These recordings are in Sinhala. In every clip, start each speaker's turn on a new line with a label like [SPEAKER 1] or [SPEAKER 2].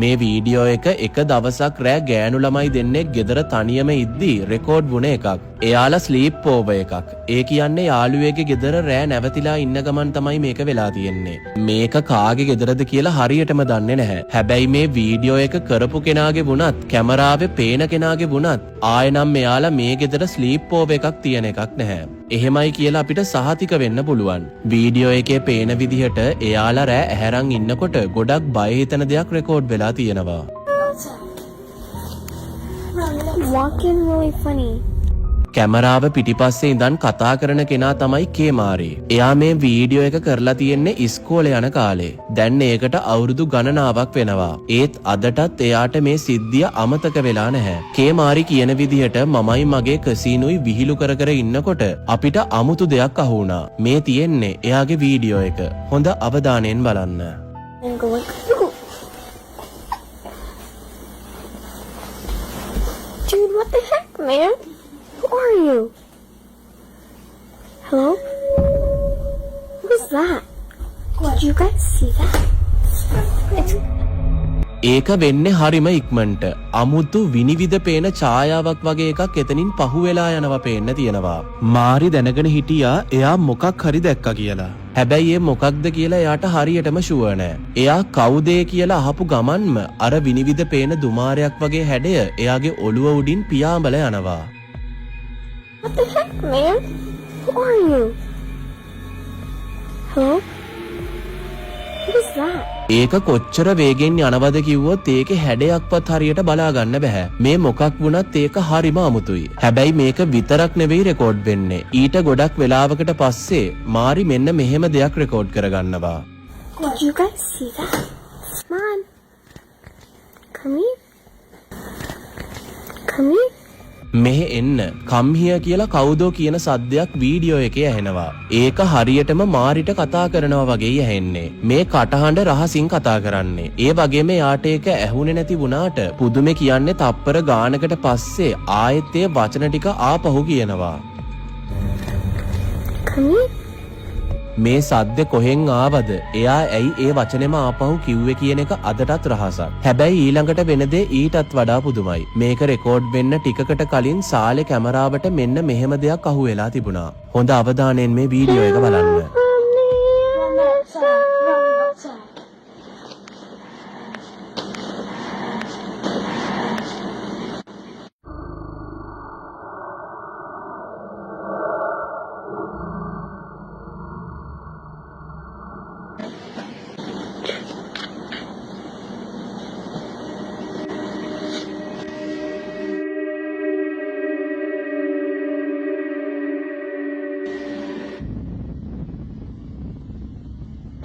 [SPEAKER 1] මේ වීඩියෝ එක දවසක් රෑ ගෑනු ළමයි දෙන්නෙක් ගෙදර තනියම ඉද්දී රෙකෝඩ් වුණ එකක්. එයාලා ස්ලීප් ඕවර් එකක්. ඒ කියන්නේ යාළුවෙගේ ගෙදර රෑ නැවතිලා ඉන්න ගමන් තමයි මේක වෙලා තියෙන්නේ. මේක කාගේ ගෙදරද කියලා හරියටම දන්නේ නැහැ. හැබැයි මේ වීඩියෝ එක කරපු කෙනාගේ වුණත් කැමරාවේ පේන කෙනාගේ වුණත් ආයෙනම් මෙයාලා මේ ගෙදර ස්ලීප් ඕවර් එකක් තියෙන එකක් නැහැ. එහෙමයි කියලා අපිට සහතික වෙන්න පුළුවන්. වීඩියෝ එකේ පේන විදිහට එයාලා රෑ ඇහැරන් ඉන්නකොට ගොඩක් බය හිතෙන දෙයක් රෙකෝඩ් වෙලා තියෙනවා.
[SPEAKER 2] Walking really funny.
[SPEAKER 1] කැමරාව පිටිපස්සේ ඉඳන් කතා කරන කෙනා තමයි කේමාරි. එයා මේ වීඩියෝ එක කරලා තියෙන්නේ ඉස්කෝලේ යන කාලේ. දැන් ඒකට අවුරුදු ගණනාවක් වෙනවා. ඒත් අදටත් එයාට මේ සිද්ධිය අමතක වෙලා නැහැ. කේමාරි කියන විදිහට මමයි මගේ කසීනුයි විහිළු කර කර ඉන්නකොට අපිට අමුතු දෙයක් අහු වුණා. මේ තියෙන්නේ එයාගේ වීඩියෝ එක. හොඳ අවධානයෙන් බලන්න.
[SPEAKER 2] I'm going. Dude, what the heck, man? Who are you? Hello? What is that? Did you guys see that? It's...
[SPEAKER 1] ඒක වෙන්නේ හරිම ඉක්මනට. අමුතු විනිවිද පේන ඡායාවක් වගේ එකක් එතනින් පහු වෙලා යනවා පේන්න තියෙනවා. මාරි දැනගෙන හිටියා එයා මොකක් හරි දැක්කා කියලා. හැබැයි ඒ මොකක්ද කියලා එයාට හරියටම ෂුවර් නෑ. එයා කවුද කියලා අහපු ගමන්ම අර විනිවිද පේන දුමාරයක් වගේ හැඩය එයාගේ ඔළුව උඩින් පියාඹල යනවා.
[SPEAKER 2] What the heck, man? Who are you? Hello? What is that?
[SPEAKER 1] ඒක කොච්චර වේගෙන් යනවද කිව්වොත් ඒකේ හැඩයක්වත් හරියට බලා ගන්න බෑ. මේ මොකක් වුණත් ඒක හරිම අමුතුයි. හැබැයි මේක විතරක් නෙවෙයි රෙකෝඩ් වෙන්නේ. ඊට ගොඩක් වෙලාවකට පස්සේ මාරි මෙන්න මෙහෙම දෙයක් රෙකෝඩ් කරගන්නවා.
[SPEAKER 2] Did you guys see that? Come on. Come here. Come here.
[SPEAKER 1] මෙහෙ එන්න කම්හිය කියලා කවුදෝ කියන සද්දයක් වීඩියෝ එකේ ඇහෙනවා. ඒක හරියටම මාරිට කතා කරනවා වගේ ඇහෙන්නේ. මේ කටහඬ රහසින් කතා කරන්නේ. ඒ වගේම යාට ඒක ඇහුනේ නැති වුණාට පුදුමේ කියන්නේ තප්පර ගානකට පස්සේ ආයෙත් ඒ වචන ටික ආපහු කියනවා.
[SPEAKER 2] Come here.
[SPEAKER 1] මේ සද්ද කොහෙන් ආවද? එයා ඇයි ඒ වචනේම ආපහු කිව්වේ කියන එක අදටත් රහසක්. හැබැයි ඊළඟට වෙන දේ ඊටත් වඩා පුදුමයි. මේක රෙකෝඩ් වෙන්න ටිකකට කලින් සාලේ කැමරාවට මෙන්න මෙහෙම දෙයක් අහු වෙලා තිබුණා. හොඳ අවධානයෙන් මේ වීඩියෝ එක බලන්න.
[SPEAKER 2] Run outside. Run outside.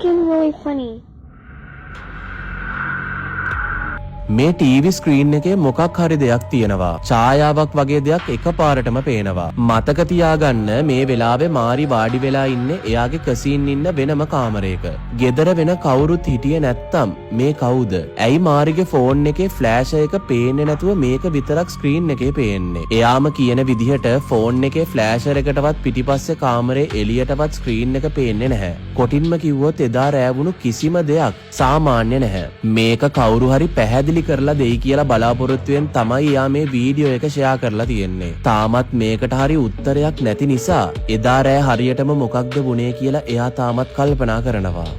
[SPEAKER 2] Looking really funny.
[SPEAKER 1] මේ ටීවී ස්ක්‍රීන් එකේ මොකක් හරි දෙයක් තියෙනවා. ඡායාවක් වගේ දෙයක් එකපාරටම පේනවා. මතක තියාගන්න මේ වෙලාවේ මාරි වාඩි වෙලා ඉන්නේ එයාගේ කසීන් ඉන්න වෙනම කාමරයක. ගෙදර වෙන කවුරුත් හිටියේ නැත්තම් මේ කවුද? ඇයි මාරිගේ ෆෝන් එකේ ෆ්ලෑෂ් එක පේන්නේ නැතුව මේක විතරක් ස්ක්‍රීන් එකේ පේන්නේ? එයාම කියන විදිහට ෆෝන් එකේ ෆ්ලෑෂර් එකටවත් පිටිපස්සේ කාමරේ එළියටවත් ස්ක්‍රීන් එක පේන්නේ නැහැ. කොටින්ම කිව්වොත් එදා රැවුණු කිසිම දෙයක් සාමාන්‍ය නැහැ. මේක කවුරු හරි පැහැදිලි කරලා දෙයි කියලා බලාපොරොත්තුවෙන් තමයි එයා මේ වීඩියෝ එක ෂෙයා කරලා තියෙන්නේ. තාමත් මේකට හරි උත්තරයක් නැති නිසා එදා රෑ හරියටම මොකක්ද වුනේ කියලා එයා තාමත් කල්පනා කරනවා.